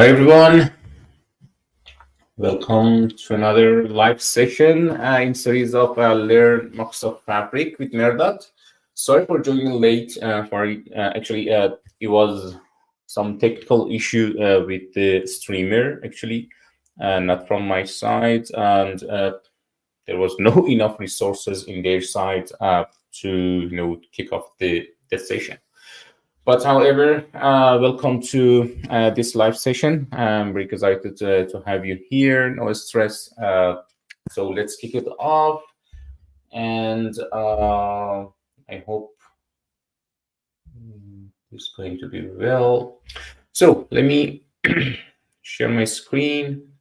Hi everyone, welcome to another live session in series of Learn Microsoft Fabric with Merdad. Sorry for joining late. It was some technical issue with the streamer not from my side, and there was no enough resources in their side to kick off the session. But however, welcome to this live session. I'm very excited to have you here. No stress. So let's kick it off. And I hope it's going to be well. So let me share my screen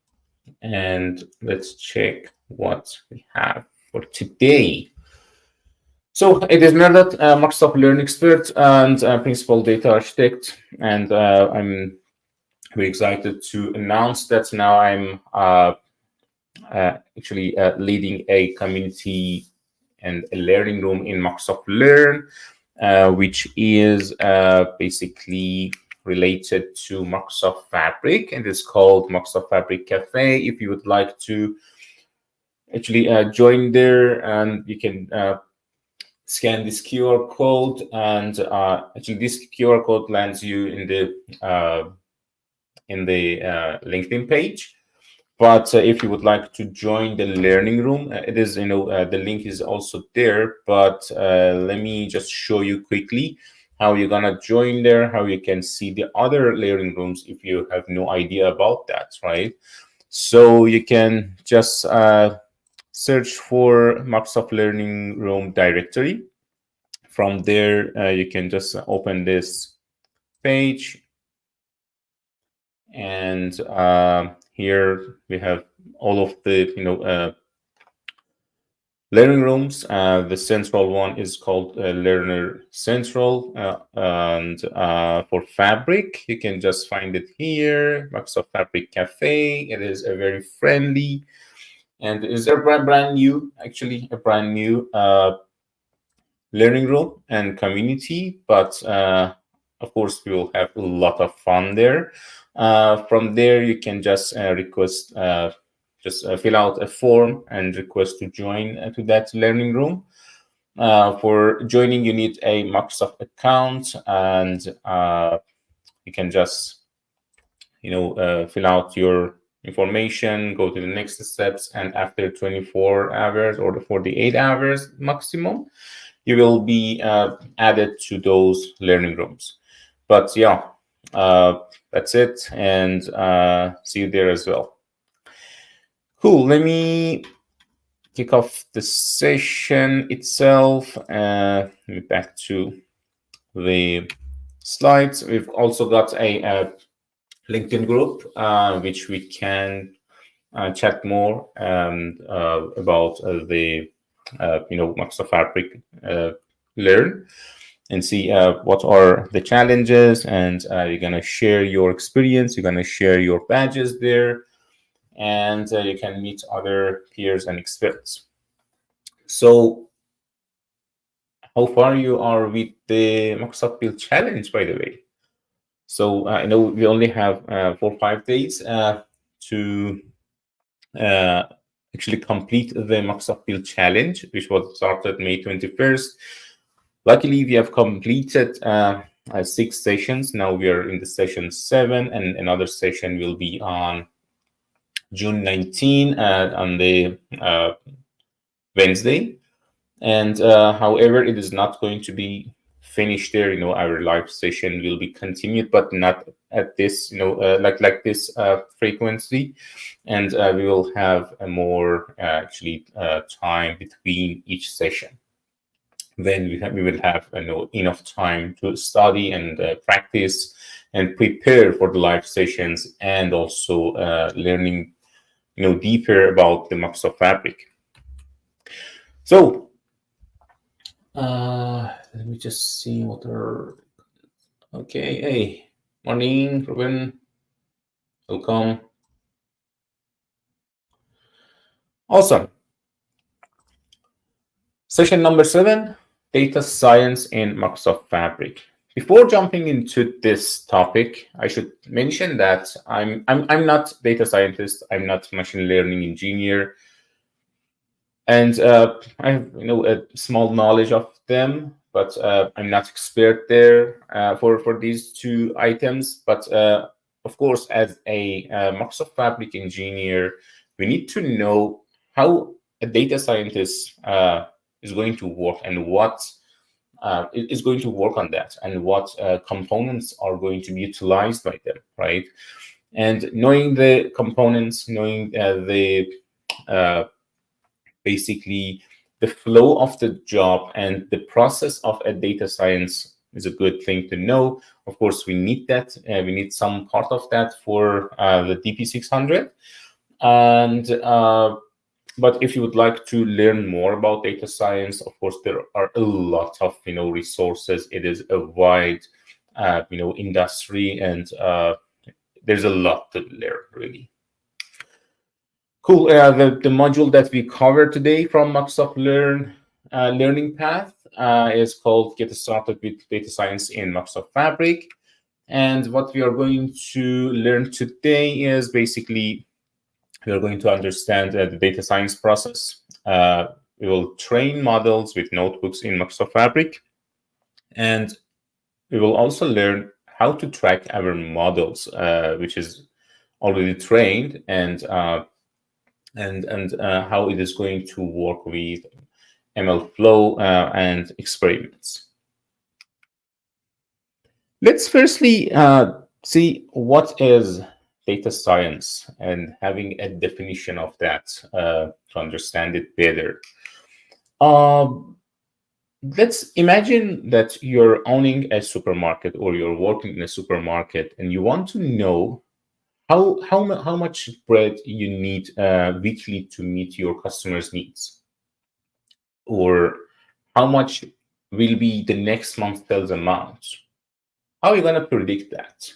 and let's check what we have for today. So it is Merdad, Microsoft Learn expert and principal data architect, and I'm very excited to announce that now I'm leading a community and a learning room in Microsoft Learn, which is basically related to Microsoft Fabric, and it's called Microsoft Fabric Cafe. If you would like to join there, and you can scan this QR code, and this QR code lands you in the LinkedIn page. But if you would like to join the learning room, it is the link is also there. But let me just show you quickly how you're gonna join there, how you can see the other learning rooms if you have no idea about that, right? So you can just search for Microsoft Learning Room directory. From there, you can just open this page, and here we have all of the learning rooms. The central one is called Learner Central, and for Fabric, you can just find it here, Microsoft Fabric Cafe. It is a very friendly, and is a brand new learning room and community, but of course we will have a lot of fun there. From there you can just request, fill out a form and request to join to that learning room. For joining you need a Microsoft account, and you can just fill out your information, go to the next steps, and after 24 hours or the 48 hours maximum, you will be added to those learning rooms. But yeah, that's it, and see you there as well. Cool. Let me kick off the session itself. Back to the slides. We've also got a LinkedIn group, which we can chat more about the Microsoft Fabric Learn, and see what are the challenges, and you're going to share your experience, you're going to share your badges there, and you can meet other peers and experts. So how far you are with the Microsoft Build Challenge, by the way? So I know we only have 4 or 5 days to actually complete the Microsoft Build Challenge, which was started May 21st. Luckily, we have completed 6 sessions. Now we are in the session 7, and another session will be on June 19 on the Wednesday. And however, it is not going to be finished there. Our live session will be continued, but not at this like this frequency, and we will have a more time between each session. Then we will have enough time to study and practice and prepare for the live sessions, and also learning deeper about the Microsoft Fabric. So let me just see what are. Okay, hey, morning, Ruben. Welcome. Awesome. Session number 7, data science in Microsoft Fabric. Before jumping into this topic, I should mention that I'm not data scientist. I'm not machine learning engineer, and I have a small knowledge of them, but I'm not expert there for these two items. But of course, as a Microsoft Fabric engineer, we need to know how a data scientist is going to work, and what is going to work on that, and what components are going to be utilized by them, right? And knowing the components, knowing basically the flow of the job and the process of a data science is a good thing to know. Of course, we need that. We need some part of that for the DP-600. And but if you would like to learn more about data science, of course, there are a lot of resources. It is a wide industry, and there's a lot to learn, really. Cool. The module that we covered today from Microsoft Learning Path is called Get Started with Data Science in Microsoft Fabric. And what we are going to learn today is basically we are going to understand the data science process. We will train models with notebooks in Microsoft Fabric. And we will also learn how to track our models, which is already trained, and how it is going to work with ML flow and experiments. Let's firstly see what is data science, and having a definition of that to understand it better. Let's imagine that you're owning a supermarket, or you're working in a supermarket, and you want to know how much bread you need weekly to meet your customers' needs, or how much will be the next month's sales amount. How are you going to predict that?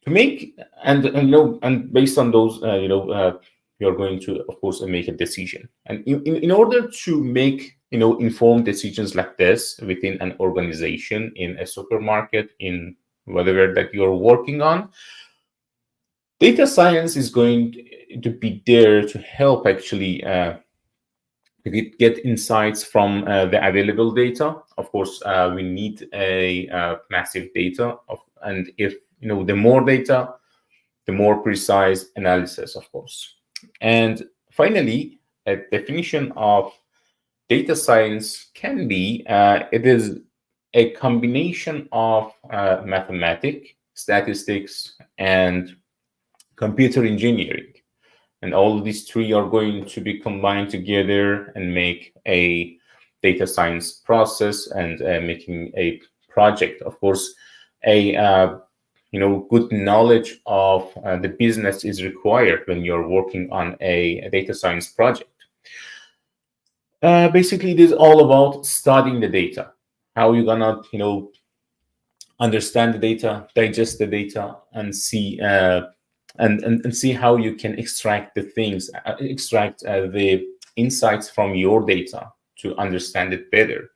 To make and based on those, you're going to, of course, make a decision. And in order to make informed decisions like this within an organization, in a supermarket, in whatever that you're working on, data science is going to be there to help actually get insights from the available data. Of course, we need a massive data, and if the more data, the more precise analysis, of course. And finally, a definition of data science can be it is a combination of mathematics, statistics, and computer engineering. And all of these three are going to be combined together and make a data science process, and making a project. Of course, a good knowledge of the business is required when you're working on a data science project. Basically, it is all about studying the data. How you're gonna understand the data, digest the data, and see and see how you can extract the things, extract the insights from your data to understand it better.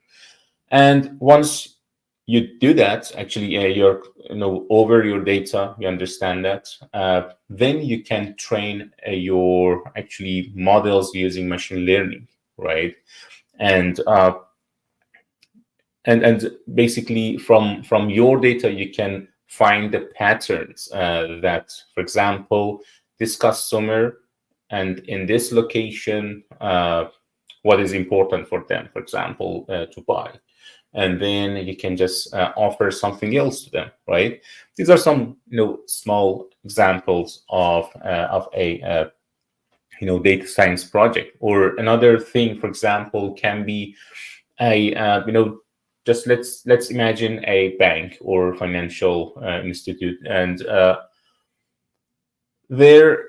And once you do that, actually, you're over your data, you understand that, then you can train your actually models using machine learning, right? And basically from your data, you can find the patterns that, for example, this customer and in this location, what is important for them, for example, to buy. And then you can just offer something else to them, right? These are some small examples of a data science project. Or another thing, for example, can be a just let's imagine a bank or financial institute, and their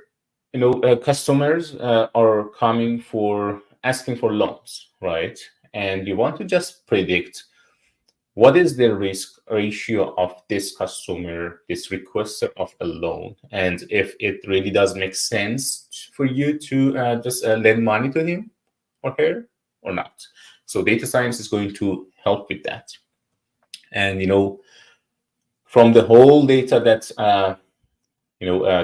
customers are coming for asking for loans, right? And you want to just predict what is the risk ratio of this customer, this requester of a loan, and if it really does make sense for you to just lend money to him or her or not. So data science is going to help with that. And from the whole data that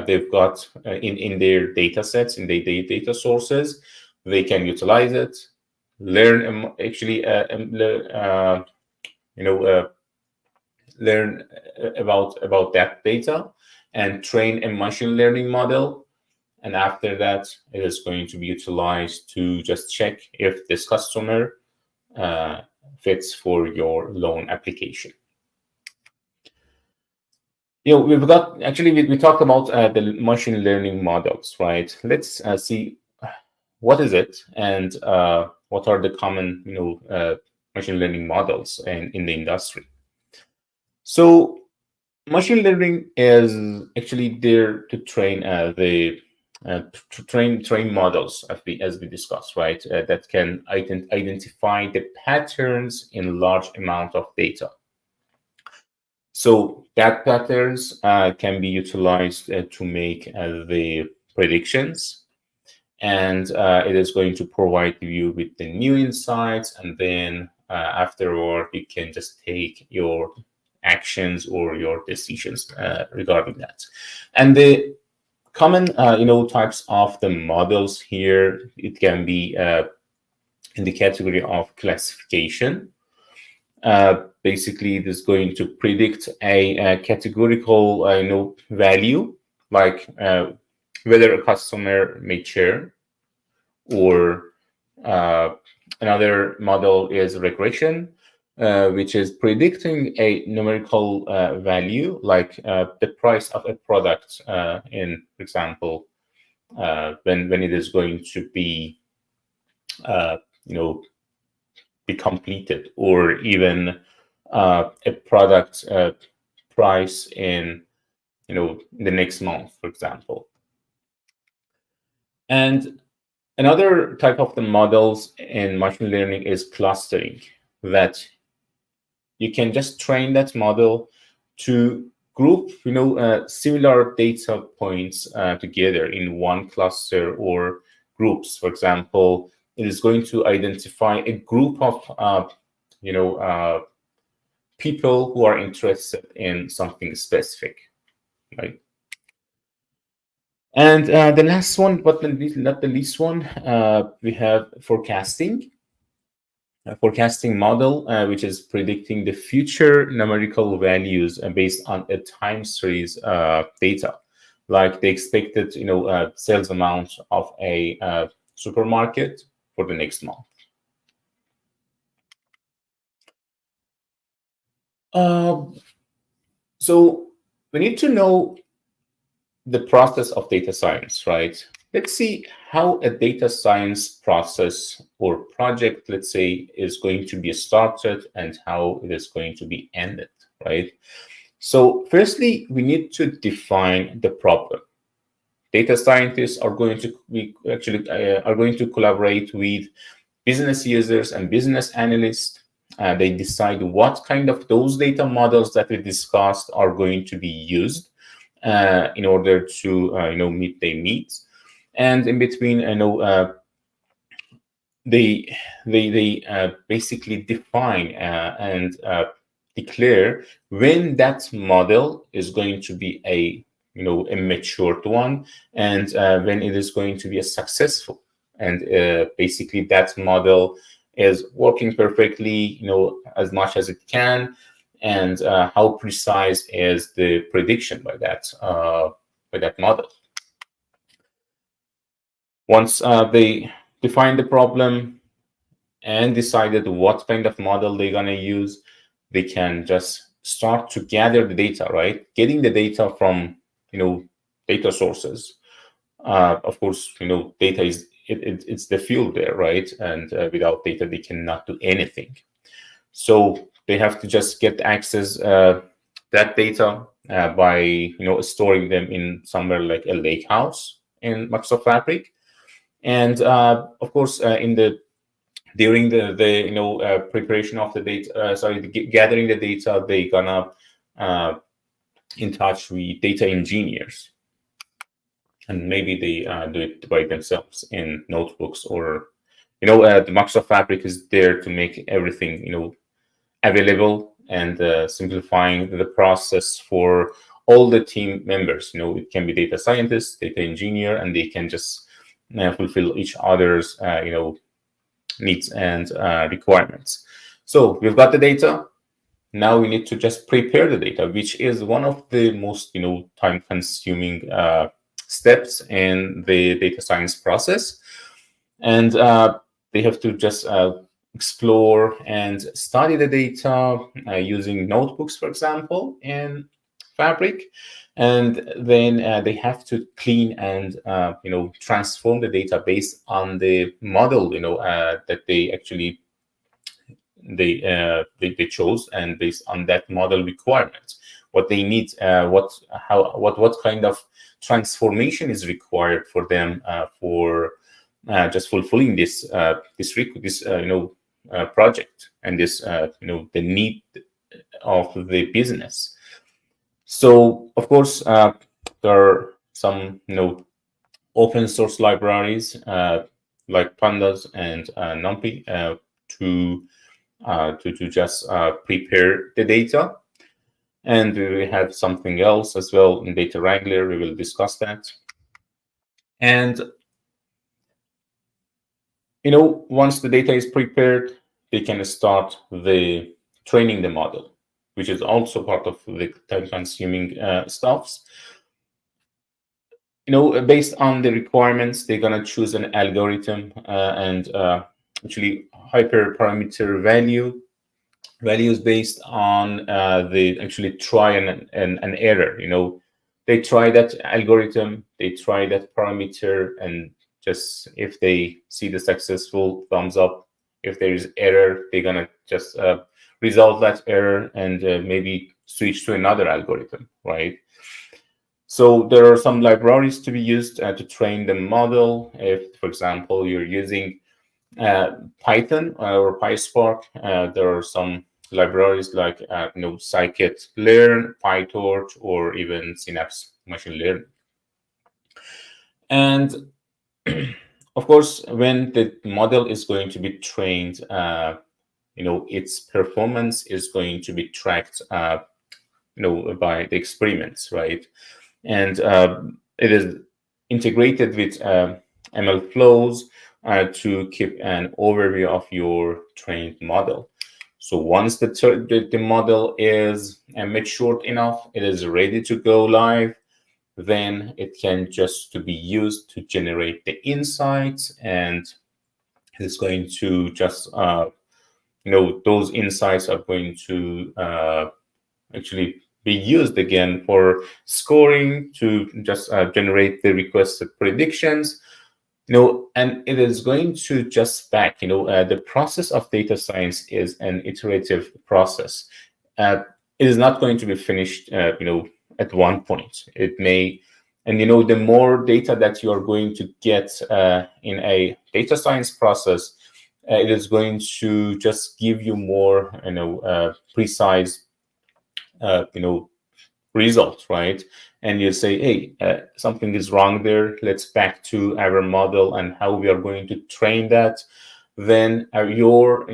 they've got in their data sets, in their data sources, they can utilize it, learn learn about that data, and train a machine learning model. And after that, it is going to be utilized to just check if this customer fits for your loan application. We've got, actually, we talked about the machine learning models, right? Let's see what is it, and what are the common, machine learning models in the industry. So machine learning is actually there to train train models, as we discussed, right? That can identify the patterns in large amount of data. So that patterns can be utilized to make the predictions, and it is going to provide you with the new insights, and then afterward you can just take your actions or your decisions regarding that. And the common types of the models here, it can be in the category of classification. Basically, it is going to predict a categorical value, like whether a customer may churn, or another model is regression, which is predicting a numerical value, like the price of a product, in, for example, when it is going to be be completed, or even a product price in the next month, for example. And another type of the models in machine learning is clustering, that you can just train that model to group similar data points together in one cluster or groups. For example, it is going to identify a group of people who are interested in something specific, right? And the last one, but not the least one, we have forecasting. A forecasting model, which is predicting the future numerical values based on a time series data, like the expected sales amount of a supermarket for the next month. So we need to know the process of data science, right? Let's see how a data science process or project, let's say, is going to be started and how it is going to be ended, right? So firstly, we need to define the problem. Data scientists are going to collaborate with business users and business analysts. They decide what kind of those data models that we discussed are going to be used in order to meet their needs. And in between, they basically define and declare when that model is going to be a matured one, and when it is going to be a successful, and basically that model is working perfectly as much as it can, and how precise is the prediction by that model. Once they define the problem and decided what kind of model they're going to use, they can just start to gather the data, right? Getting the data from data sources. Of course, data is it's the fuel there, right? And without data, they cannot do anything. So they have to just get access that data by storing them in somewhere like a lake house in Microsoft Fabric. And of course, during the preparation of the data, gathering the data, they gonna in touch with data engineers, and maybe they do it by themselves in notebooks, or the Microsoft Fabric is there to make everything available and simplifying the process for all the team members. It can be data scientists, data engineer, and they can just fulfill each other's needs and requirements. So we've got the data. Now we need to just prepare the data, which is one of the most time-consuming steps in the data science process. And they have to just explore and study the data using notebooks, for example, in Fabric. And then they have to clean and transform the data based on the model that they actually they chose, and based on that model requirements, what they need, what kind of transformation is required for them for just fulfilling this project, and this the need of the business. So of course there are some open source libraries like pandas and numpy to just prepare the data. And we have something else as well in Data Wrangler. We will discuss that. And once the data is prepared, they can start the training the model, which is also part of the time-consuming stuffs. Based on the requirements, they're gonna choose an algorithm and actually hyperparameter values based on they actually try an error. They try that algorithm, they try that parameter, and just if they see the successful thumbs up, if there is error, they're gonna just resolve that error and maybe switch to another algorithm, right? So there are some libraries to be used to train the model. If, for example, you're using Python or PySpark, there are some libraries like scikit-learn, PyTorch, or even Synapse Machine Learning. And of course, when the model is going to be trained, its performance is going to be tracked, by the experiments, right? And it is integrated with ML flows to keep an overview of your trained model. So once the model is matured enough, it is ready to go live, then it can just to be used to generate the insights, and it's going to just those insights are going to actually be used again for scoring to just generate the requested predictions. And it is going to just back, the process of data science is an iterative process. It is not going to be finished, at one point. It may, and the more data that you are going to get in a data science process, it is going to just give you more, precise, results, right? And you say, hey, something is wrong there. Let's back to our model and how we are going to train that. Then your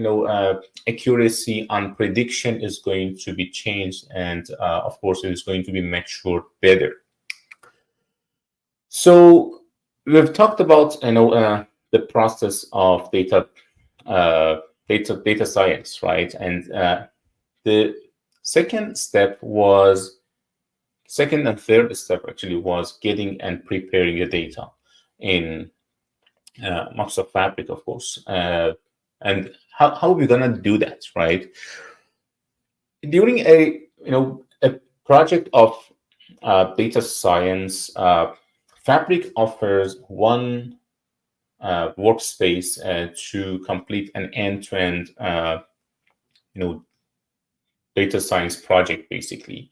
accuracy on prediction is going to be changed, and of course it is going to be matured better. So we've talked about the process of data science, right? And the second and third step actually was getting and preparing the data in Microsoft Fabric, of course. And how are we gonna do that, right? During a project of data science, Fabric offers one workspace to complete an end-to-end data science project, basically,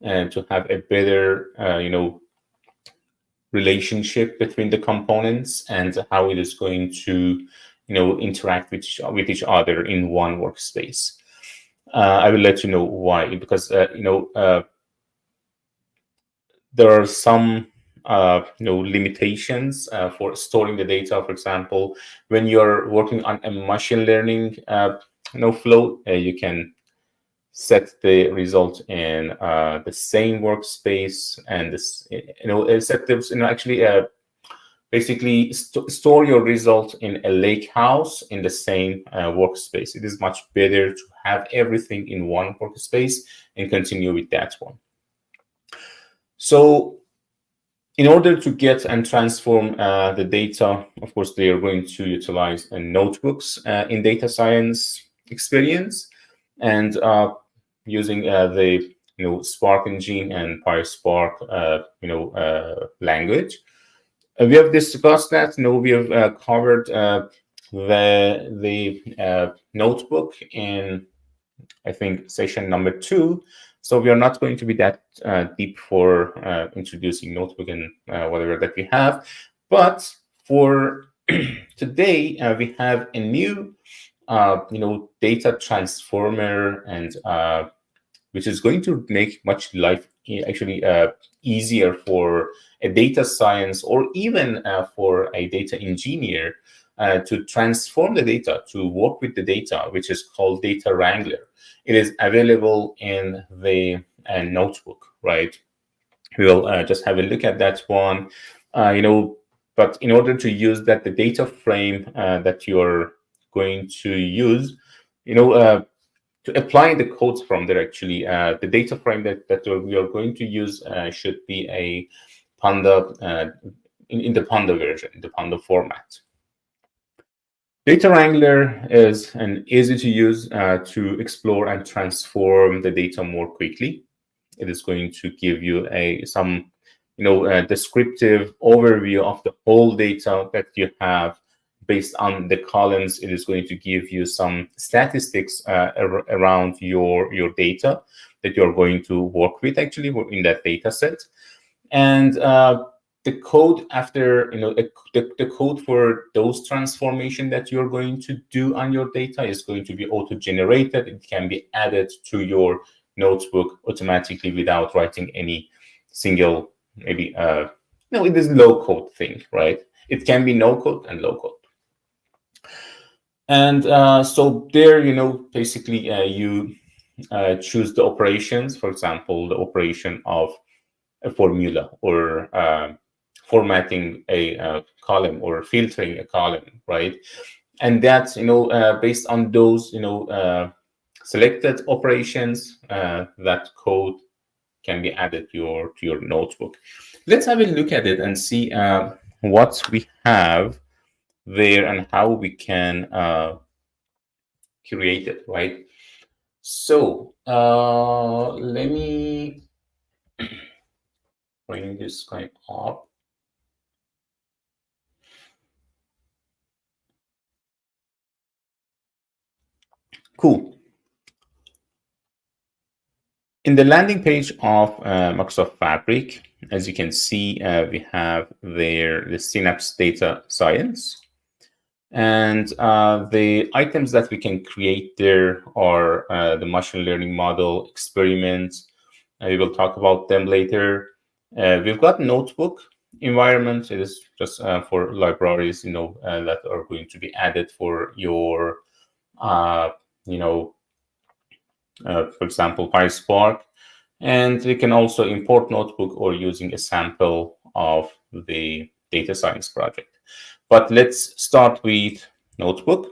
and to have a better relationship between the components and how it is going to interact with each other in one workspace. I will let you know why, because there are some limitations for storing the data. For example, when you're working on a machine learning flow, you can set the result in the same workspace, and this, set this, actually basically store your result in a lake house in the same workspace. It is much better to have everything in one workspace and continue with that one. So in order to get and transform the data, of course, they are going to utilize notebooks in data science experience, and using the Spark engine and PySpark language. We have discussed that. We have covered the notebook in, I think, session number 2. So we are not going to be that deep for introducing notebook and whatever that we have. But for today, we have a new, data transformer, and which is going to make much life actually easier for a data science, or even for a data engineer to transform the data, to work with the data, which is called Data Wrangler. It is available in the notebook, right? We'll just have a look at that one. But in order to use that, the data frame that you're going to use, to apply the codes from there, actually, the data frame that we are going to use should be a Panda, in the Panda version, in the Panda format. Data Wrangler is an easy to use to explore and transform the data more quickly. It is going to give you some descriptive overview of the whole data that you have. Based on the columns, it is going to give you some statistics around your data that you're going to work with, actually, in that data set. And the code after, the code for those transformation that you're going to do on your data is going to be auto-generated. It can be added to your notebook automatically without writing any single, maybe, it is low code thing, right? It can be no code and low code. And so there, basically you choose the operations, for example, the operation of a formula, or formatting a column, or filtering a column, right? And that's, based on those, selected operations, that code can be added to your notebook. Let's have a look at it and see what we have there and how we can create it, right? So let me bring this guy up. Cool. In the landing page of Microsoft Fabric, as you can see, we have there the Synapse Data Science. And the items that we can create there are the machine learning model experiments. We will talk about them later. We've got notebook environment. It is just for libraries, that are going to be added for your, for example, PySpark. And we can also import notebook or using a sample of the data science project. But let's start with notebook.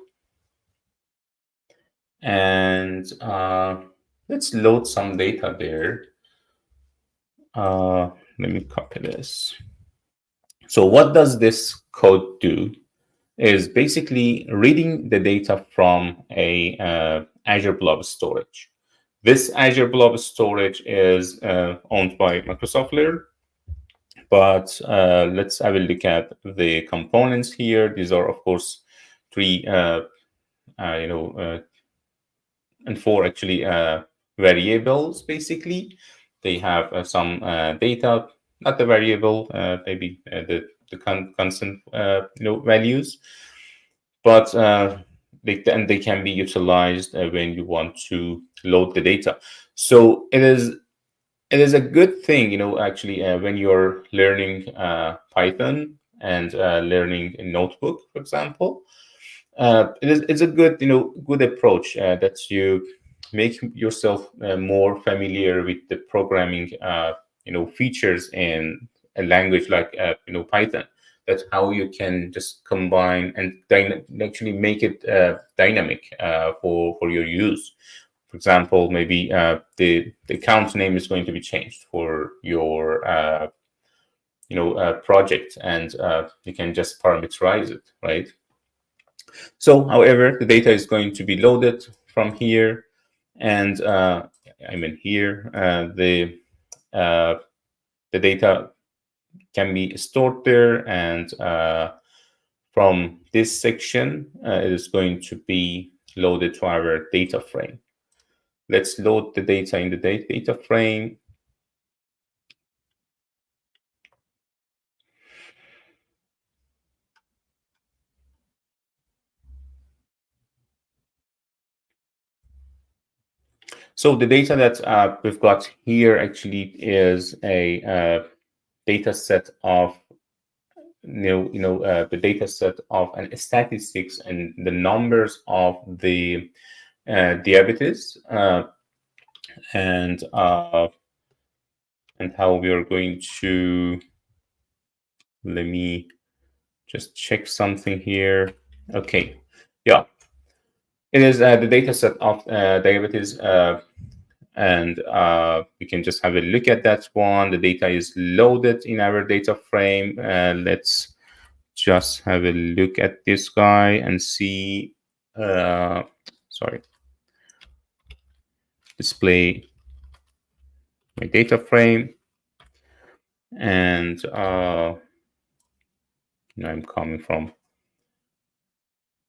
And let's load some data there. Let me copy this. So what does this code do? Is basically reading the data from a Azure Blob Storage. This Azure Blob Storage is owned by Microsoft Layer. But let's have a look at the components here. These are, of course, 3, and 4 actually variables. Basically, they have some data, not the variable, maybe the constant, values, but they can be utilized when you want to load the data. So it is a good thing, actually, when you're learning Python and learning a notebook, for example. It's a good, good approach that you make yourself more familiar with the programming features in a language like Python. That's how you can just combine and actually make it dynamic for your use. For example, maybe the account name is going to be changed for your project, and you can just parameterize it, right? So, however, the data is going to be loaded from here, and here the data can be stored there, and from this section, it is going to be loaded to our data frame. Let's load the data in the data frame. So the data that we've got here actually is a data set of the data set of an statistics and the numbers of the diabetes and how we are going to, let me just check something here. Okay, yeah, it is the data set of diabetes, and we can just have a look at that one. The data is loaded in our data frame. Let's just have a look at this guy and see. Sorry, display my data frame, and I'm coming from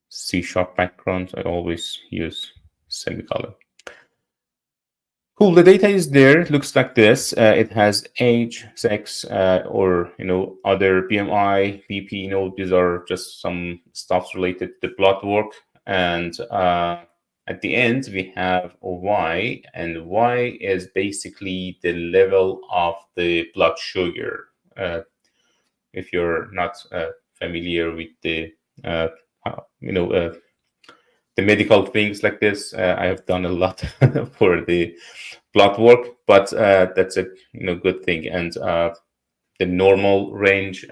C# background. I always use semicolon. Cool. The data is there. It looks like this. It has age, sex, or other BMI, BP. These are just some stuff related to blood work. And at the end, we have Y, and Y is basically the level of the blood sugar. If you're not familiar with the the medical things like this, I have done a lot for the blood work, but that's a good thing. And the normal range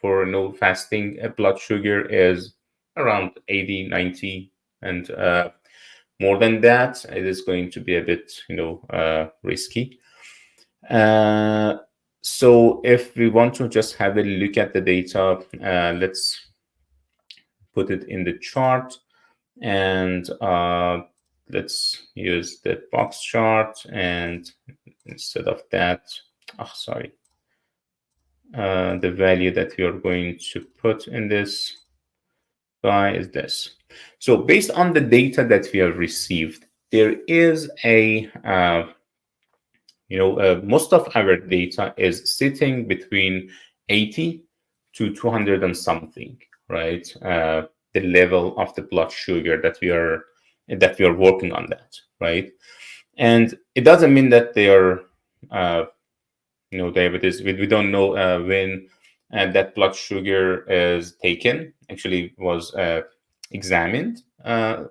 for no fasting blood sugar is around 80, 90, and more than that, it is going to be a bit risky. So if we want to just have a look at the data, let's put it in the chart, and let's use the box chart, and instead of that, the value that we are going to put in this guy is this. So based on the data that we have received, there is a most of our data is sitting between 80 to 200 and something, right? The level of the blood sugar that we are working on that, right? And it doesn't mean that they are diabetes. We don't know when that blood sugar is taken, actually was examined, and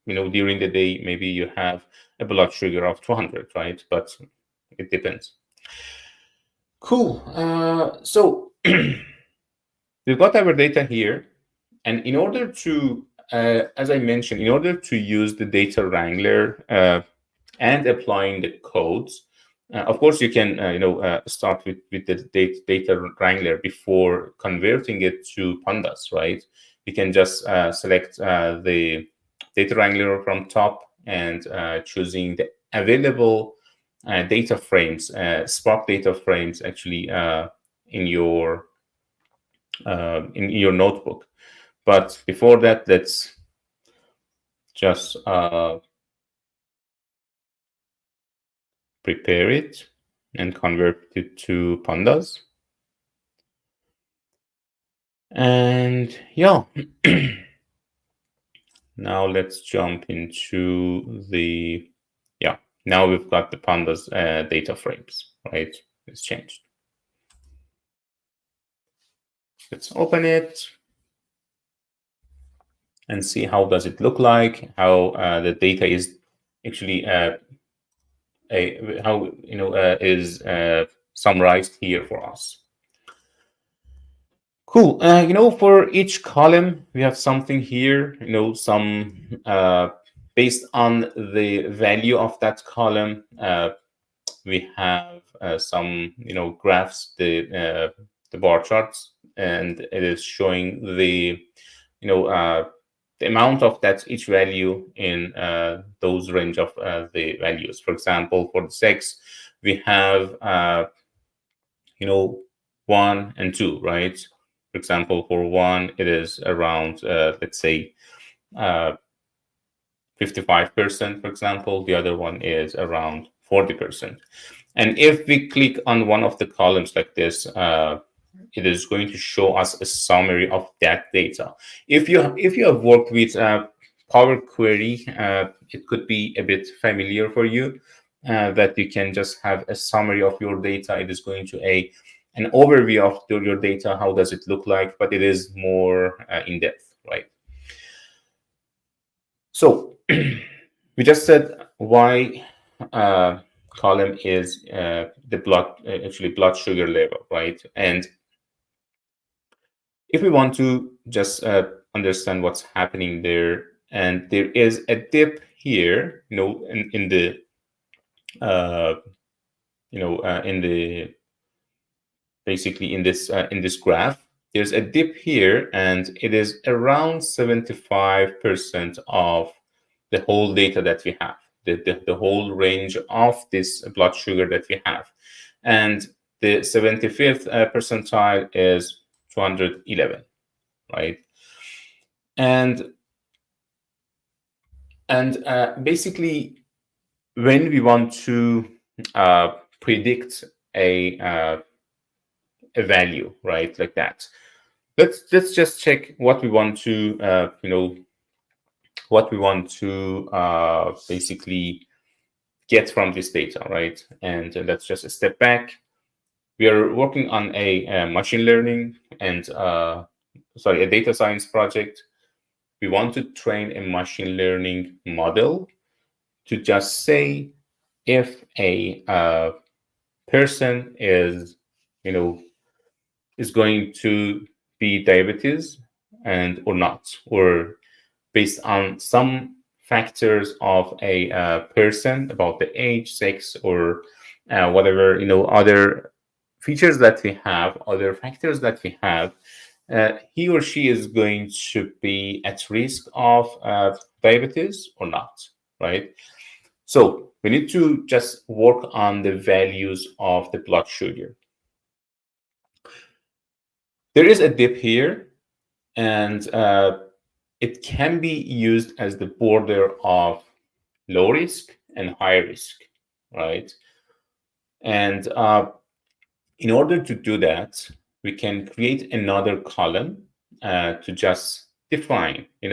during the day maybe you have a blood sugar of 200, right? But it depends. Cool. So we've got our data here, and in order to as I mentioned, in order to use the data wrangler and applying the codes, of course, you can start with the data wrangler before converting it to pandas, right? You can just select the data wrangler from top and choosing the available data frames, Spark data frames, actually in your notebook. But before that, let's just prepare it and convert it to pandas. And yeah, now let's jump into the, now we've got the pandas data frames, right? It's changed. Let's open it. and see how does it look like, how the data is actually how is summarized here for us. Cool. For each column, we have something here, some based on the value of that column, we have some, graphs, the bar charts, and it is showing the amount of that each value in those range of the values. For example, for the sex, we have 1 and 2, right? For example, for 1, it is around let's say 55%, for example. The other one is around 40%. And if we click on one of the columns like this, it is going to show us a summary of that data. If you have worked with Power Query, it could be a bit familiar for you, that you can just have a summary of your data. It is going to an overview of your data. How does it look like? But it is more in depth, right? So we just said why column is the blood sugar level, right? And if we want to just understand what's happening there, and there is a dip here, in the basically in this graph, there's a dip here, and it is around 75% of the whole data that we have, the whole range of this blood sugar that we have. And the 75th percentile is 211, right? And basically, when we want to predict a value, right, like that, let's just check what we want to basically get from this data, right? And let's just step back. We are working on a machine learning and a data science project. We want to train a machine learning model to just say if a person is going to be diabetes and or not, or based on some factors of a person, about the age, sex, or whatever, other features that we have, other factors that we have, he or she is going to be at risk of diabetes or not, right? So we need to just work on the values of the blood sugar. There is a dip here, and it can be used as the border of low risk and high risk, right? And in order to do that, we can create another column to just define, it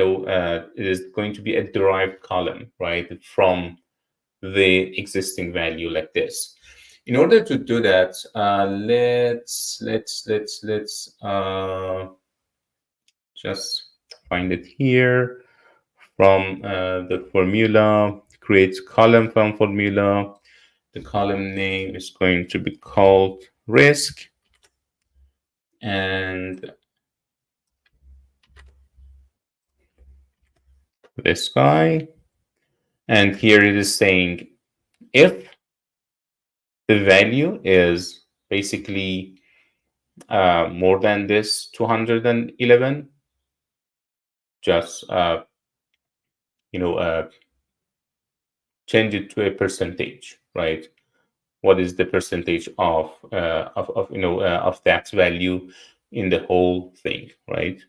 is going to be a derived column, right, from the existing value like this. In order to do that, let's just find it here from the formula, create column from formula. The column name is going to be called risk, and this guy. And here it is saying if the value is basically more than this 211, just change it to a percentage, right? What is the percentage of that value in the whole thing, right?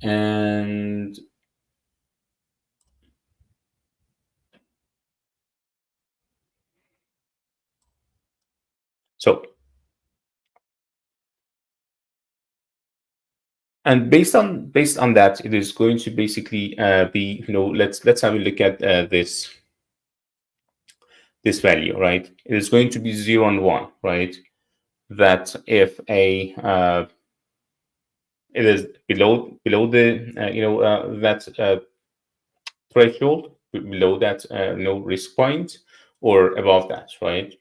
And so, and based on that, it is going to basically be, let's have a look at this value, right? It is going to be 0 and 1, right? That if a it is below the that threshold, below that risk point, or above that, right?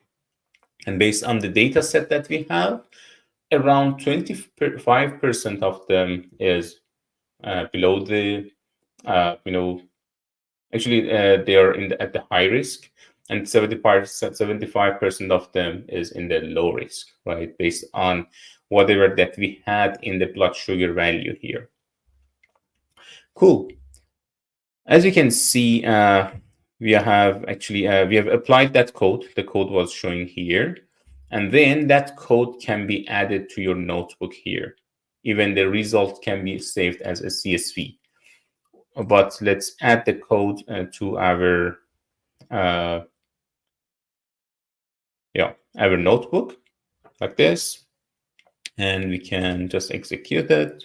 And based on the data set that we have, around 25% of them is below the actually they are at the high risk, and 75% of them is in the low risk, right? Based on whatever that we had in the blood sugar value here. Cool. As you can see, we have applied that code. The code was showing here, and then that code can be added to your notebook here. Even the result can be saved as a CSV. But let's add the code to our our notebook like this, and we can just execute it.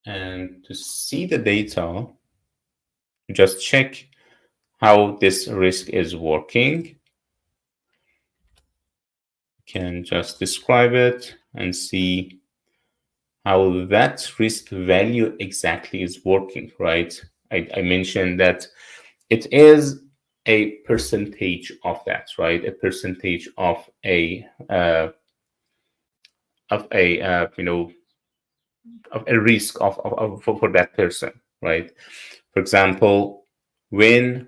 And to see the data, just check how this risk is working. You can just describe it and see how that risk value exactly is working, right? I mentioned that it is a percentage of that, right? A percentage of a risk for that person, right? For example, when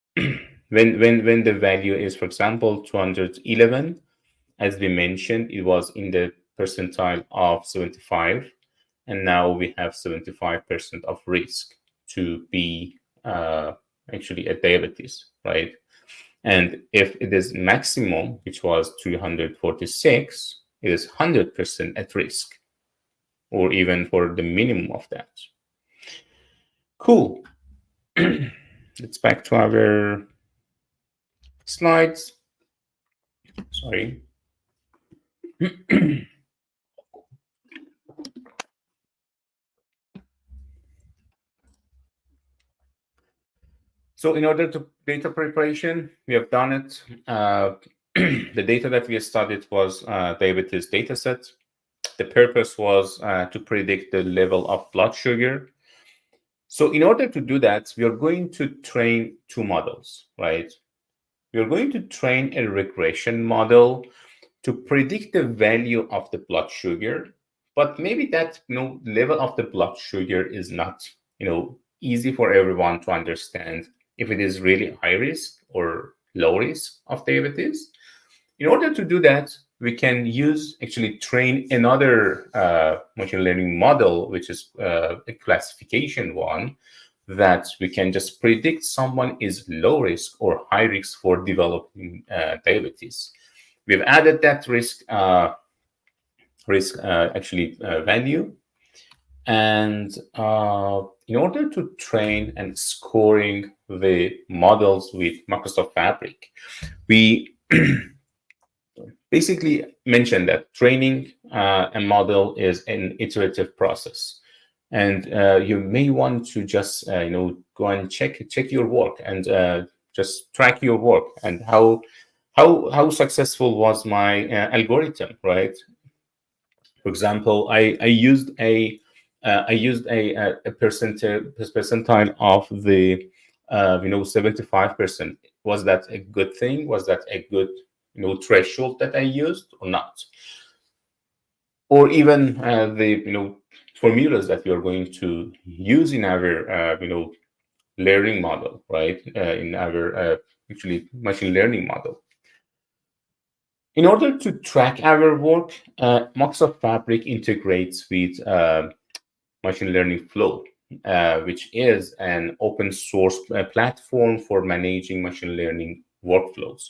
the value is, for example, 211, as we mentioned, it was in the percentile of 75, and now we have 75% of risk to be actually a diabetes, right? And if it is maximum, which was 346, it is 100% at risk, or even for the minimum of that. Cool. Let's back to our slides. Sorry. So in order to data preparation, we have done it. The data that we studied was diabetes data set. The purpose was to predict the level of blood sugar. So in order to do that, we are going to train two models, right? We are going to train a regression model to predict the value of the blood sugar, but maybe that level of the blood sugar is not easy for everyone to understand if it is really high risk or low risk of diabetes. In order to do that, we can actually train another machine learning model, which is a classification one, that we can just predict someone is low risk or high risk for developing diabetes. We've added that risk value, and in order to train and scoring the models with Microsoft Fabric, we basically mentioned that training a model is an iterative process, and you may want to just go and check your work and just track your work and how successful was my algorithm, right? For example, I used a percentile of the 75%. Was that a good thing? Was that a good threshold that I used or not? Or even the formulas that we are going to use in our learning model, right? In our actually machine learning model. In order to track our work, Microsoft Fabric integrates with Machine Learning Flow, which is an open source platform for managing machine learning workflows.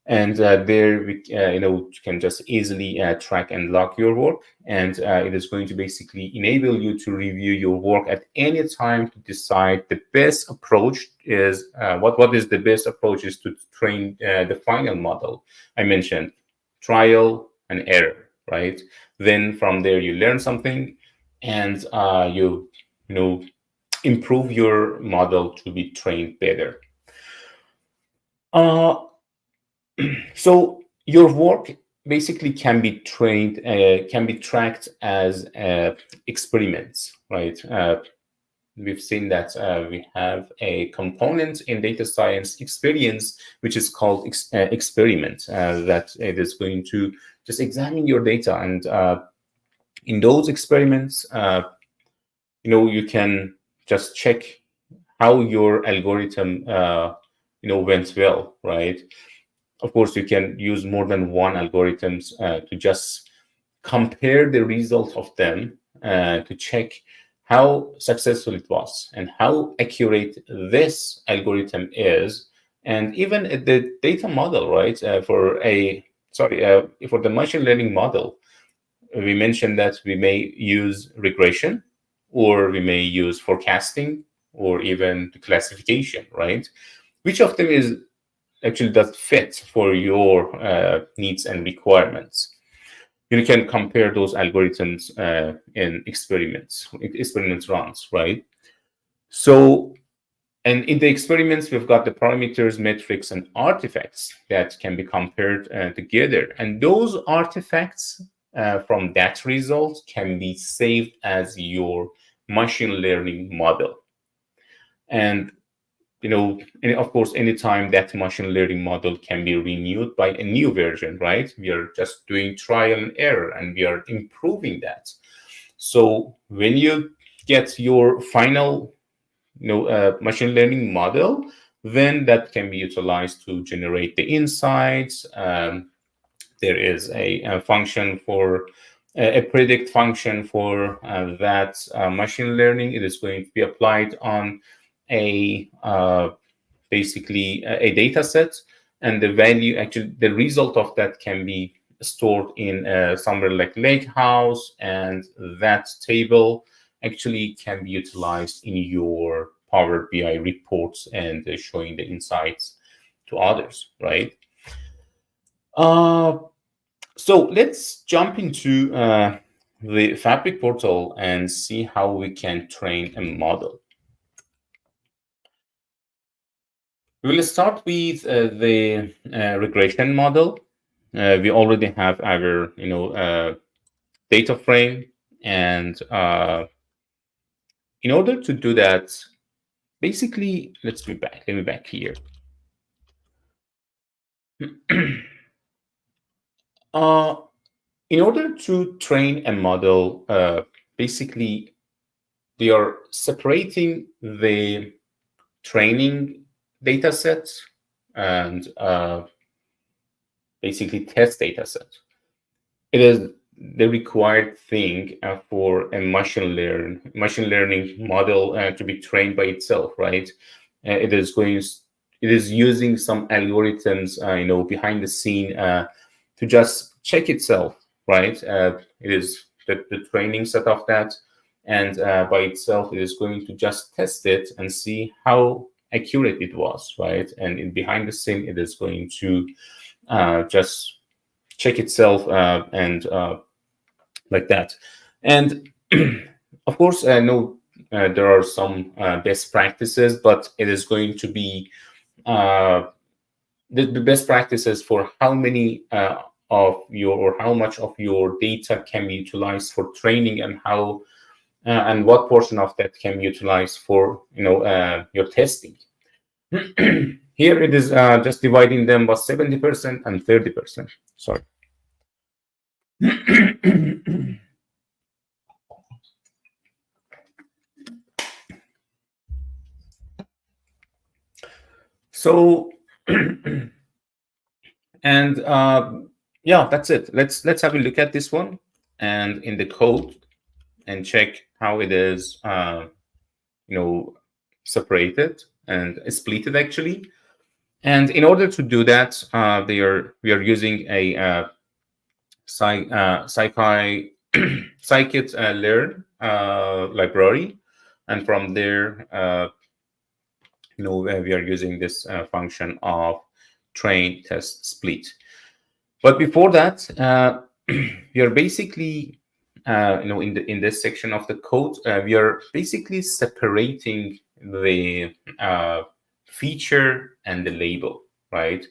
And there we can just easily track and log your work, and it is going to basically enable you to review your work at any time to decide the best approach is what is the best approach is to train the final model. I mentioned trial and error, right? Then from there you learn something, and you improve your model to be trained better. So your work basically can be trained, can be tracked as experiments, right? We've seen that we have a component in data science experience, which is called experiment, that it is going to just examine your data. And in those experiments, you can just check how your algorithm, went well, right? Of course, you can use more than one algorithms to just compare the result of them to check how successful it was and how accurate this algorithm is. And even the data model, right? For the machine learning model, we mentioned that we may use regression, or we may use forecasting, or even classification, right? Which of them is actually does fit for your needs and requirements? You can compare those algorithms in experiment runs, right? So, and in the experiments, we've got the parameters, metrics, and artifacts that can be compared together. And those artifacts from that result can be saved as your machine learning model. And and of course, anytime that machine learning model can be renewed by a new version, right? We are just doing trial and error, and we are improving that. So when you get your final, machine learning model, then that can be utilized to generate the insights. There is a function for a predict function for that machine learning. It is going to be applied on a basically a data set, and the value, actually the result of that, can be stored in somewhere like Lakehouse, and that table actually can be utilized in your Power BI reports and showing the insights to others, right? So let's jump into the Fabric portal and see how we can train a model. We will start with the regression model. We already have our, data frame, and in order to do that, basically, let me back here. In order to train a model, basically, they are separating the training data sets and basically test data sets. It is the required thing for a machine learning model to be trained by itself, right? It is using some algorithms, behind the scene to just check itself, right? It is the training set of that, and by itself, it is going to just test it and see how accurate it was, right? And behind the scene, it is going to just check itself and like that. And of course, no, there are some best practices, but it is going to be the best practices for how many or how much of your data can be utilized for training, and how and what portion of that can be utilized for your testing. Here it is just dividing them by 70% and 30%. Sorry. So, and yeah, that's it. Let's have a look at this one and in the code and check how it is, separated and splitted actually. And in order to do that, we are using a scikit-learn library, and from there, we are using this function of train, test, split. But before that, we are basically, in this section of the code, we are basically separating the feature and the label, right,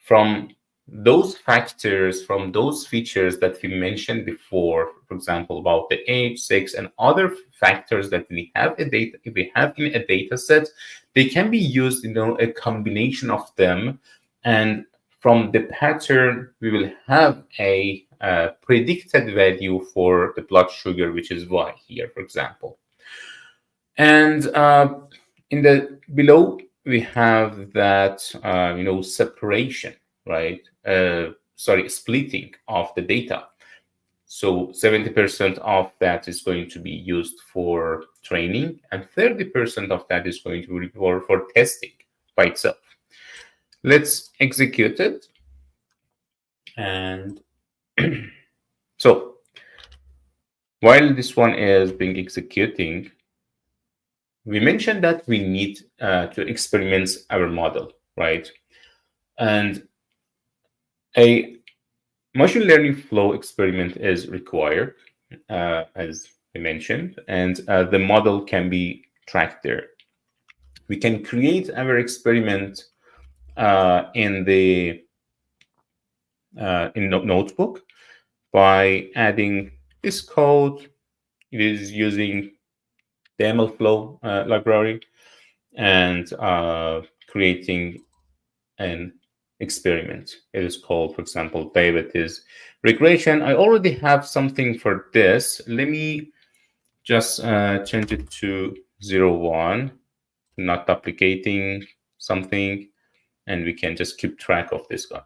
from those factors from those features that we mentioned before, for example, about the age, sex, and other factors that we have in a data set, they can be used, a combination of them. And from the pattern, we will have a predicted value for the blood sugar, which is Y here, for example. And in the below, we have that, separation, right? Sorry, splitting of the data. So 70% of that is going to be used for training, and 30% of that is going to be for testing by itself. Let's execute it. And so while this one is being executing, we mentioned that we need to experiment our model, right? And a machine learning flow experiment is required, as we mentioned, and the model can be tracked there. We can create our experiment in the notebook by adding this code. It is using the MLflow library and creating an experiment. It is called, for example, diabetes regression. I already have something for this. Let me just change it to 01, not duplicating something, and we can just keep track of this guy.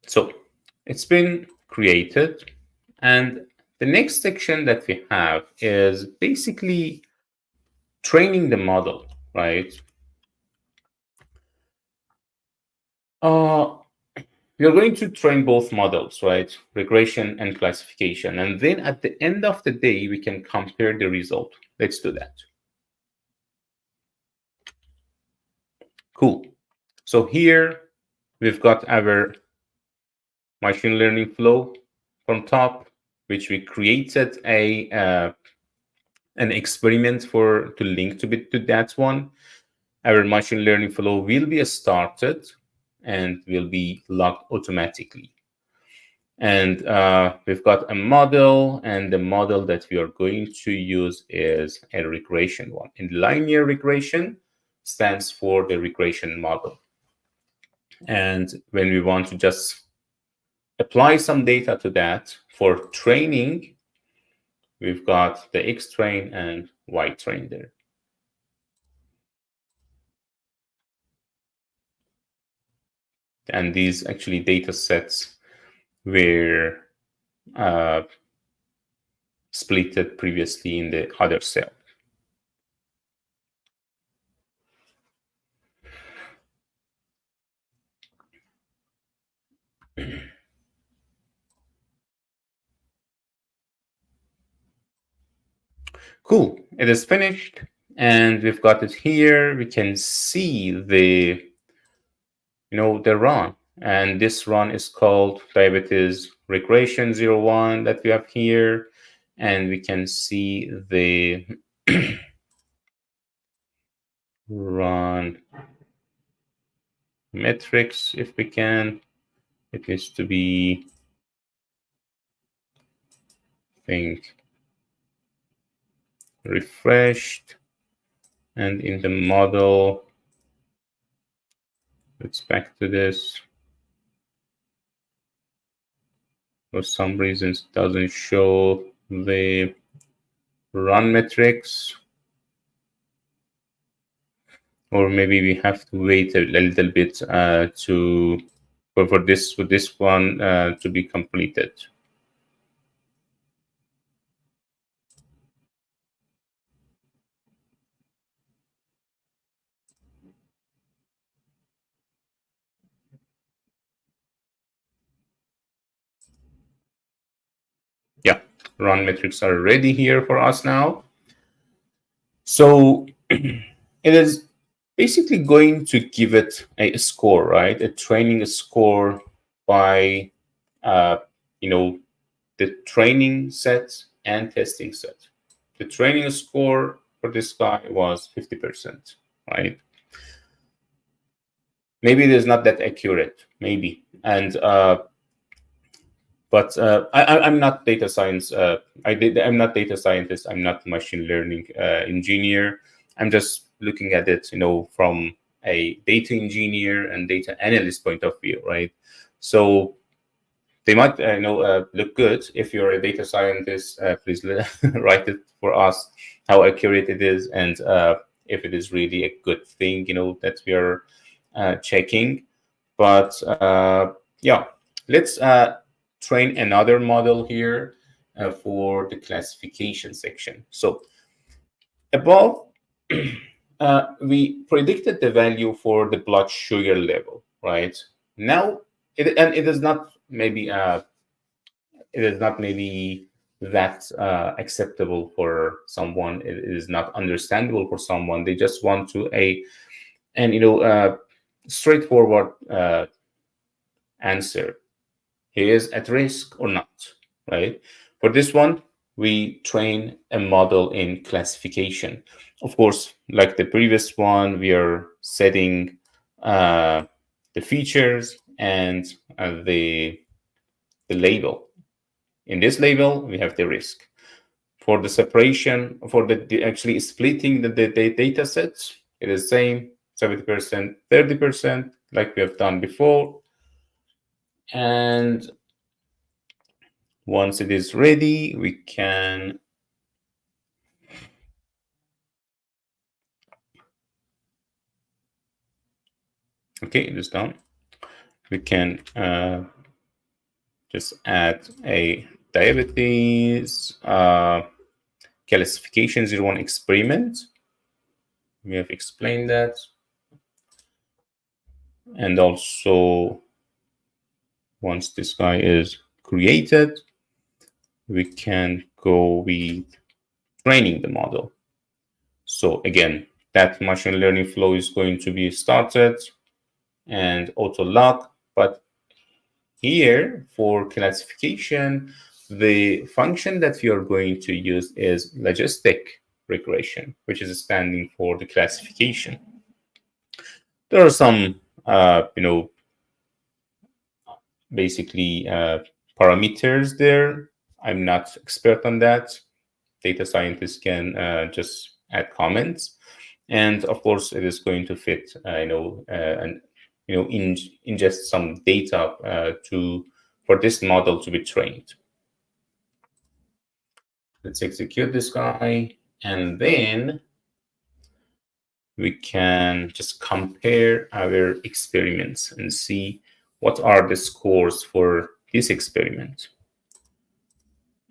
So it's been created, and the next section that we have is basically training the model, right? You're going to train both models, right? Regression and classification. And then at the end of the day, we can compare the result. Let's do that. Cool. So here we've got our machine learning flow from top, which we created an experiment to link to that one. Our machine learning flow will be started and will be logged automatically. And we've got a model, and the model that we are going to use is a regression one. And linear regression stands for the regression model. And when we want to just apply some data to that for training, we've got the X train and Y train there. And these actually data sets were splitted previously in the other cell. Cool, it is finished, and we've got it here. We can see the run, and this run is called diabetes regression 01 that we have here, and we can see the run metrics if we can. It needs to be, I think, refreshed, and in the model, let's back to this. For some reasons, it doesn't show the run metrics, or maybe we have to wait a little bit for this one to be completed. Yeah, run metrics are ready here for us now. So it is basically going to give it a score, right? A training score by, the training set and testing set. The training score for this guy was 50%, right? Maybe it is not that accurate, maybe. And but I'm not data science. I'm not data scientist. I'm not machine learning engineer. I'm just looking at it, from a data engineer and data analyst point of view, right? So they might, look good. If you're a data scientist, please write it for us how accurate it is, and if it is really a good thing, that we are checking. But yeah, let's train another model here for the classification section. So above, we predicted the value for the blood sugar level, right? Now, it is not maybe that acceptable for someone. It is not understandable for someone. They just want to straightforward answer. He is at risk or not, right? For this one, we train a model in classification. Of course, like the previous one, we are setting the features and the label. In this label, we have the risk. For the separation, for the actually splitting the data sets, it is same, 70%, 30%, like we have done before. And once it is ready, we can okay, it is done. We can just add a diabetes classification 01 experiment. We have explained that. And also, once this guy is created, we can go with training the model. So again, that machine learning flow is going to be started and auto lock. But here for classification, the function that you are going to use is logistic regression, which is standing for the classification. There are some, basically parameters there. I'm not expert on that. Data scientists can just add comments, and of course, it is going to fit, and ingest some data for this model to be trained. Let's execute this guy, and then we can just compare our experiments and see what are the scores for this experiment.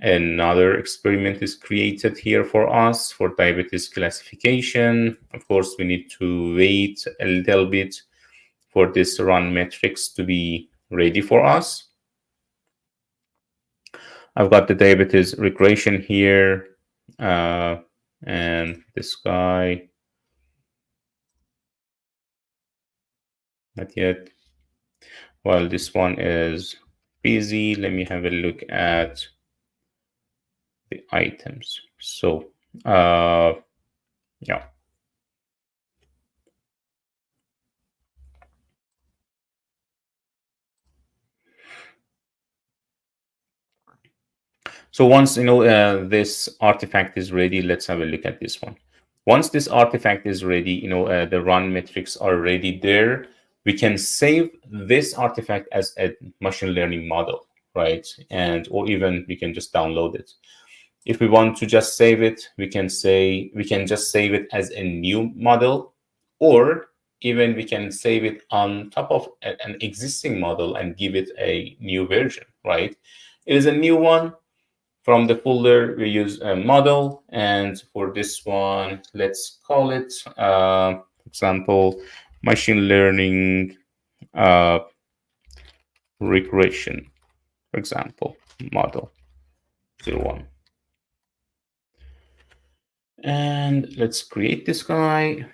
Another experiment is created here for us for diabetes classification. Of course, we need to wait a little bit for this run metrics to be ready for us. I've got the diabetes regression here, and this guy, not yet. While this one is busy, let me have a look at the items. So, yeah. So once this artifact is ready, let's have a look at this one. Once this artifact is ready, the run metrics are already there. We can save this artifact as a machine learning model, right? Or even we can just download it. If we want to just save it, we can just save it as a new model, or even we can save it on top of an existing model and give it a new version, right? It is a new one. From the folder, we use a model, and for this one, let's call it, for example, machine learning regression, for example, model 01. And let's create this guy.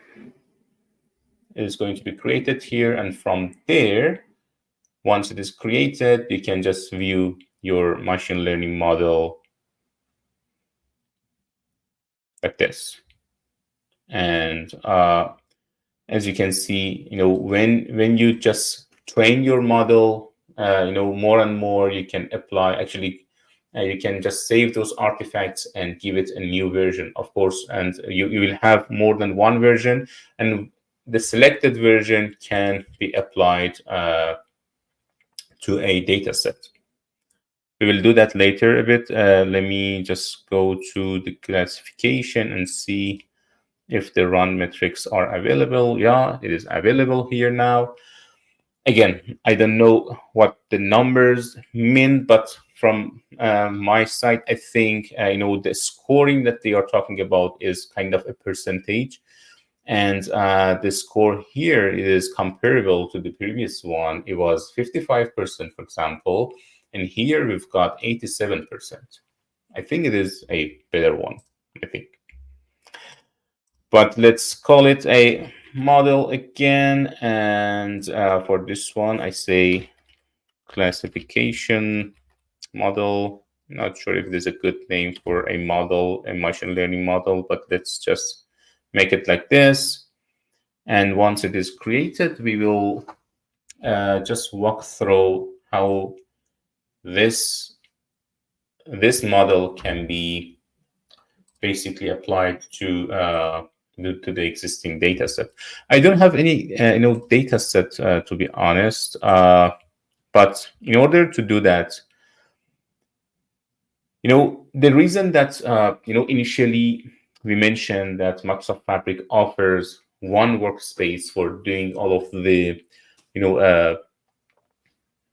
is going to be created here. And from there, once it is created, you can just view your machine learning model like this. And as you can see, when you just train your model, more and more, you can apply. Actually, you can just save those artifacts and give it a new version, of course. And you will have more than one version, and the selected version can be applied to a data set. We will do that later a bit. Let me just go to the classification and see if the run metrics are available. Yeah, it is available here now. Again, I don't know what the numbers mean, but from my side, I think the scoring that they are talking about is kind of a percentage, and the score here is comparable to the previous one. It was 55%, for example, and here we've got 87%. I think it is a better one, I think. But let's call it a model again. And for this one, I say classification model. Not sure if there's a good name for a model, a machine learning model, but let's just make it like this. And once it is created, we will just walk through how this model can be basically applied to the existing data set. I don't have any data set to be honest, but in order to do that, the reason that initially we mentioned that Microsoft Fabric offers one workspace for doing all of the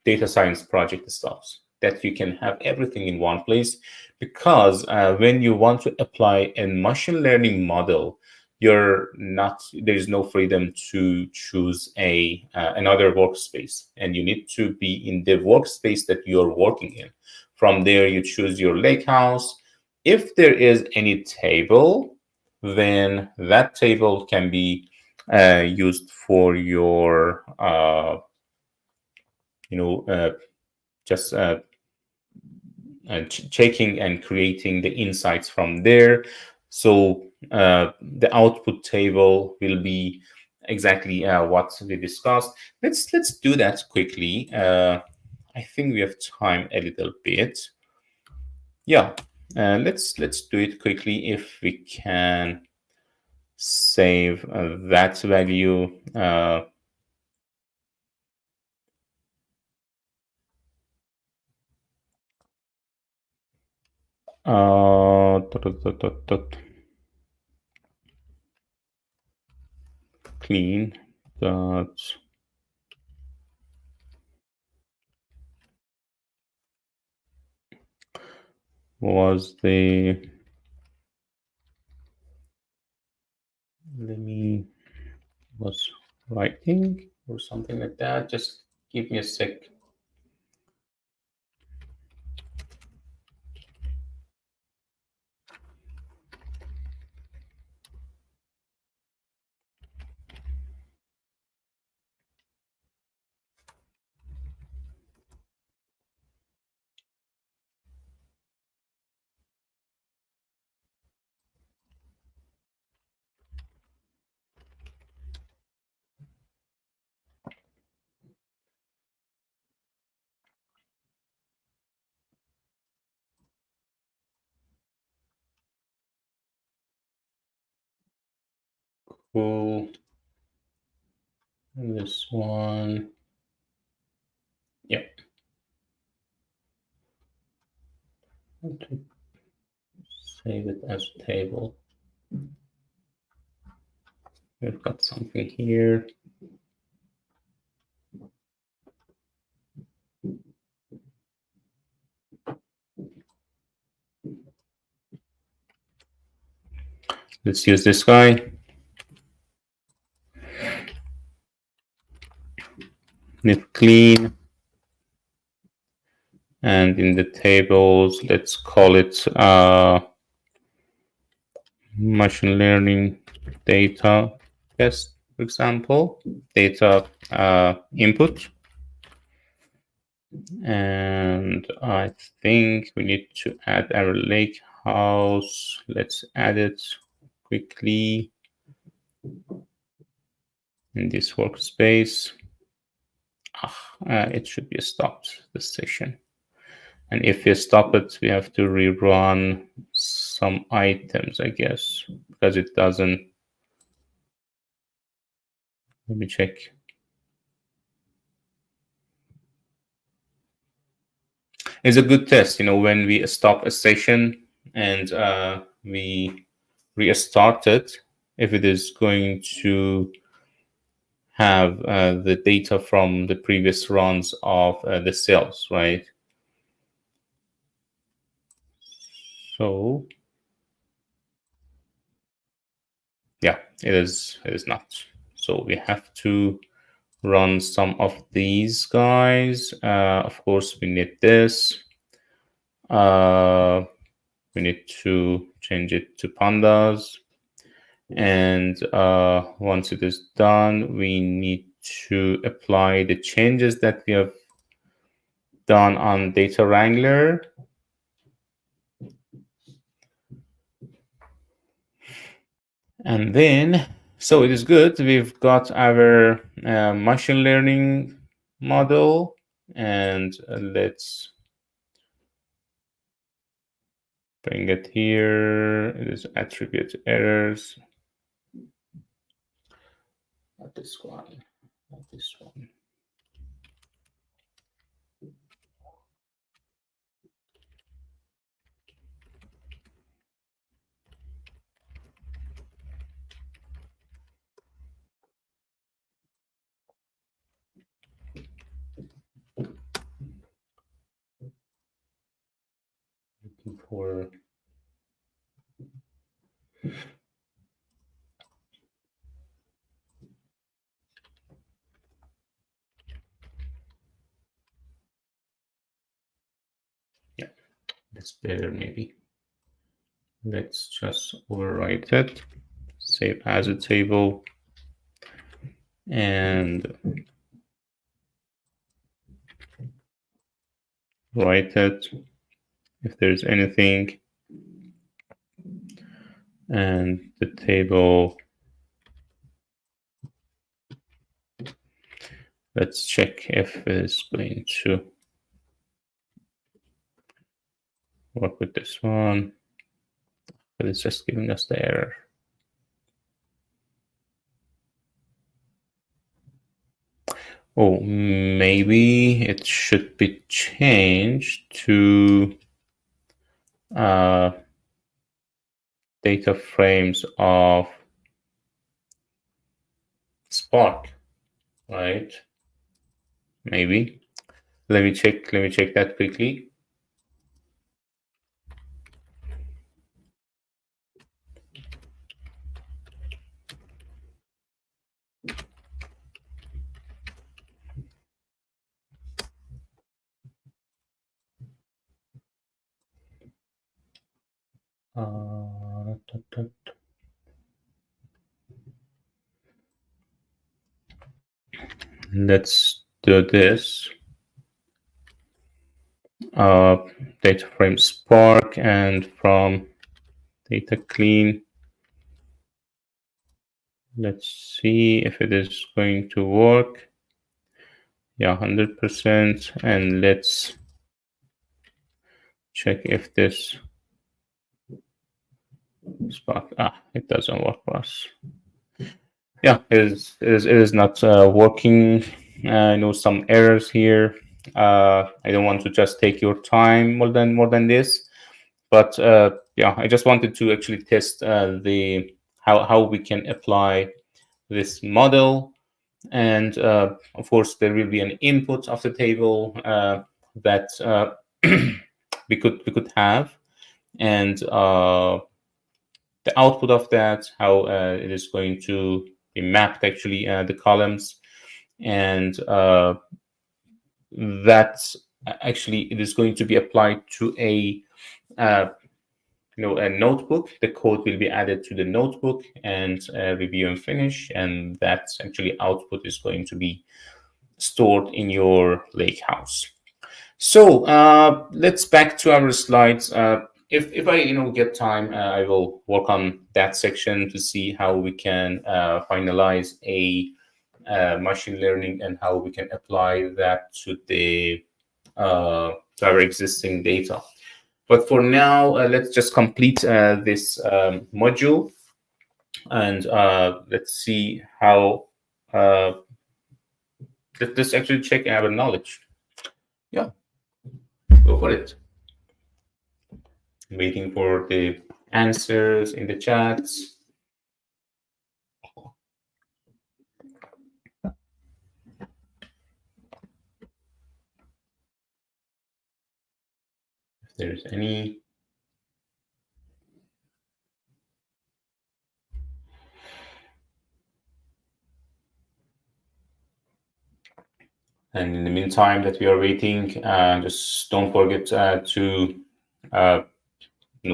data science project stuff, that you can have everything in one place, because when you want to apply a machine learning model, there's no freedom to choose another workspace, and you need to be in the workspace that you're working in. From there, you choose your lakehouse. If there is any table, then that table can be used for your just checking and creating the insights from there. So the output table will be exactly what we discussed. Let's do that quickly. I think we have time a little bit. Yeah, let's do it quickly if we can save that value. Clean dot was the was writing or something like that. Just give me a sec. Cool. And this one. Yep. To save it as a table. We've got something here. Let's use this guy. Net clean. And in the tables, let's call it machine learning data test. for example, data input. And I think we need to add our lake house. Let's add it quickly in this workspace. It should be stopped, this session. And if we stop it, we have to rerun some items, I guess, because it doesn't. Let me check. It's a good test, when we stop a session and we restart it, if it is going to have the data from the previous runs of the cells, right? So yeah, it is not. So we have to run some of these guys. Of course, we need this. We need to change it to pandas. And once it is done, we need to apply the changes that we have done on Data Wrangler. And then, so it is good. We've got our machine learning model, and let's bring it here. It is attribute errors. Not this one, not this one. Looking for that's better maybe. Let's just overwrite it, save as a table, and write it if there's anything. And the table, let's check if it's going to work with this one, but it's just giving us the error. Oh, maybe it should be changed to data frames of Spark, right? Maybe. Let me check that quickly. Let's do this. Data frame Spark, and from data clean, let's see if it is going to work. Yeah, 100%. And let's check if this Spark, it doesn't work for us. Yeah, it is not working. I know some errors here. I don't want to just take your time more than this, but yeah, I just wanted to actually test the how we can apply this model, and of course there will be an input of the table that we could have, and the output of that, how it is going to be mapped, actually, the columns, and that actually it is going to be applied to a a notebook. The code will be added to the notebook and review and finish, and that's actually output is going to be stored in your lakehouse. So let's back to our slides. If I get time, I will work on that section to see how we can finalize a machine learning and how we can apply that to the to our existing data. But for now, let's just complete this module, and let's see how let's actually check our knowledge. Yeah, go for it. Waiting for the answers in the chats. If there's any. And in the meantime that we are waiting, just don't forget to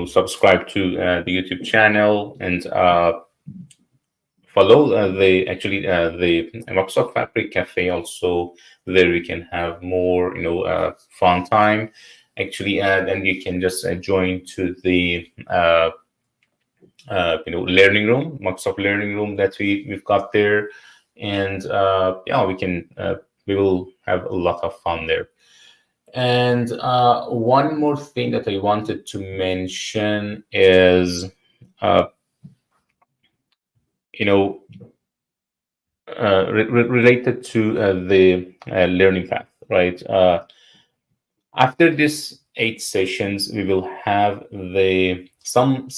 subscribe to the YouTube channel and follow the Microsoft Fabric Cafe also. There we can have more fun time. Actually, then you can just join to the learning room, Microsoft Learning Room that we've got there, and yeah, we will have a lot of fun there. And one more thing that I wanted to mention is, related to the learning path, right? After this 8 sessions, we will have some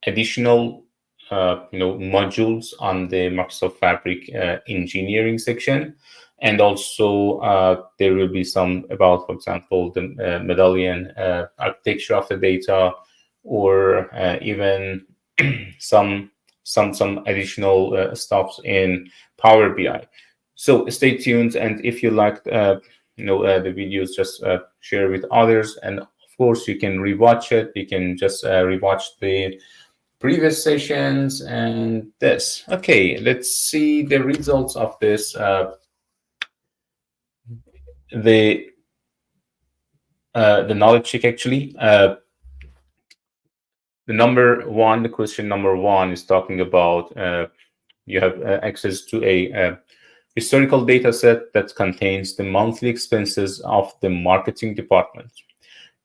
additional modules on the Microsoft Fabric engineering section. And also there will be some about, for example, the medallion architecture of the data, or even some additional stuffs in Power BI. So stay tuned, and if you liked the videos, just share with others. And of course, you can rewatch it. You can just rewatch the previous sessions and this. Okay, let's see the results of this. The knowledge check, actually. The question number one is talking about you have access to a historical data set that contains the monthly expenses of the marketing department.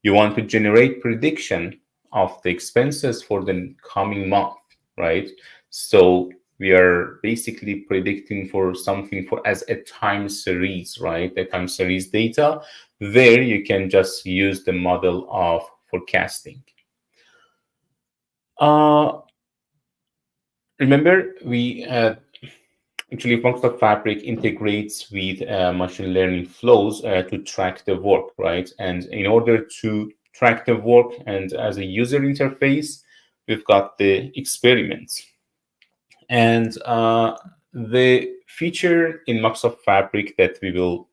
You want to generate prediction of the expenses for the coming month, right? So we are basically predicting for something as a time series, right? A time series data. There you can just use the model of forecasting. Remember, we actually Microsoft Fabric integrates with machine learning flows to track the work, right? And in order to track the work and as a user interface, we've got the experiments. And the feature in Microsoft Fabric that we will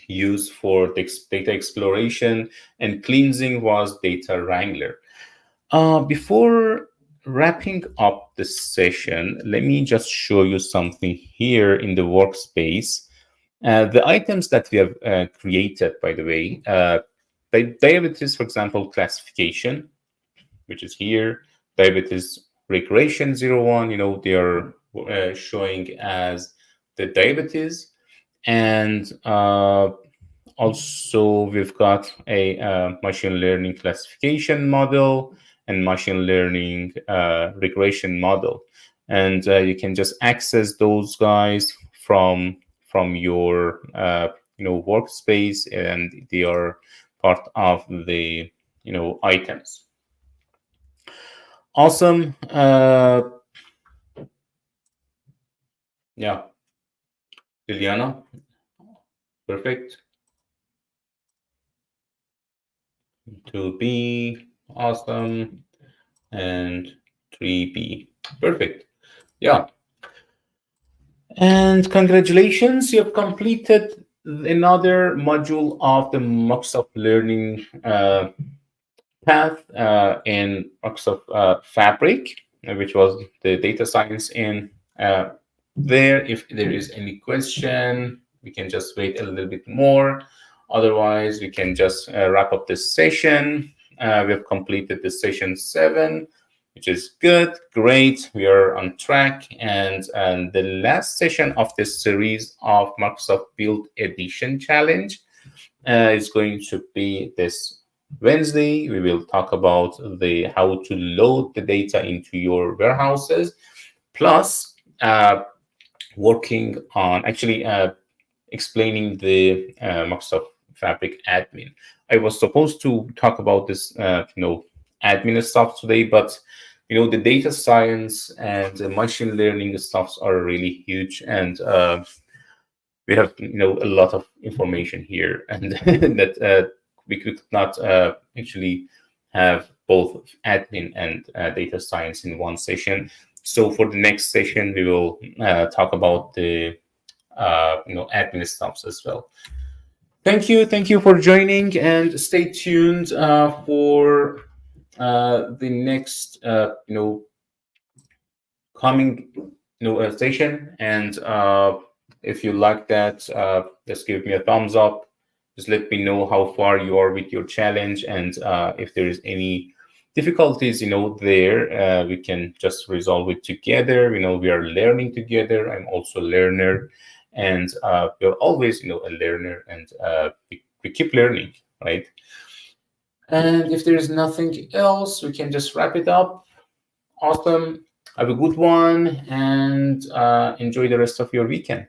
use for the data exploration and cleansing was Data Wrangler. Before wrapping up the session, let me just show you something here in the workspace. The items that we have created, by the way, diabetes, for example, classification, which is here, diabetes regression 01, they are showing as the diabetes. And also we've got a machine learning classification model and machine learning regression model. And you can just access those guys from your workspace, and they are part of the items. Awesome. Yeah, Liliana, perfect. 2B, awesome, and 3B, perfect. Yeah. And congratulations, you have completed another module of the Microsoft Learning path in Microsoft Fabric, which was the data science in there. If there is any question, we can just wait a little bit more. Otherwise, we can just wrap up this session. We have completed the session 7, which is good, great. We are on track. And the last session of this series of Microsoft Build Edition Challenge is going to be this Wednesday. We will talk about the how to load the data into your warehouses, plus working on actually explaining the Microsoft Fabric admin. I was supposed to talk about this, admin stuff today, but the data science and the machine learning stuffs are really huge, and we have a lot of information here, and that we could not actually have both admin and data science in one session. So for the next session, we will talk about the admin stuffs as well. Thank you for joining, and stay tuned for the next coming session. And if you like that, just give me a thumbs up. Just let me know how far you are with your challenge, and if there is any difficulties there, we can just resolve it together. We are learning together. I'm also a learner, and we're always a learner, and we keep learning, right? And if there is nothing else, we can just wrap it up. Awesome. Have a good one, and enjoy the rest of your weekend.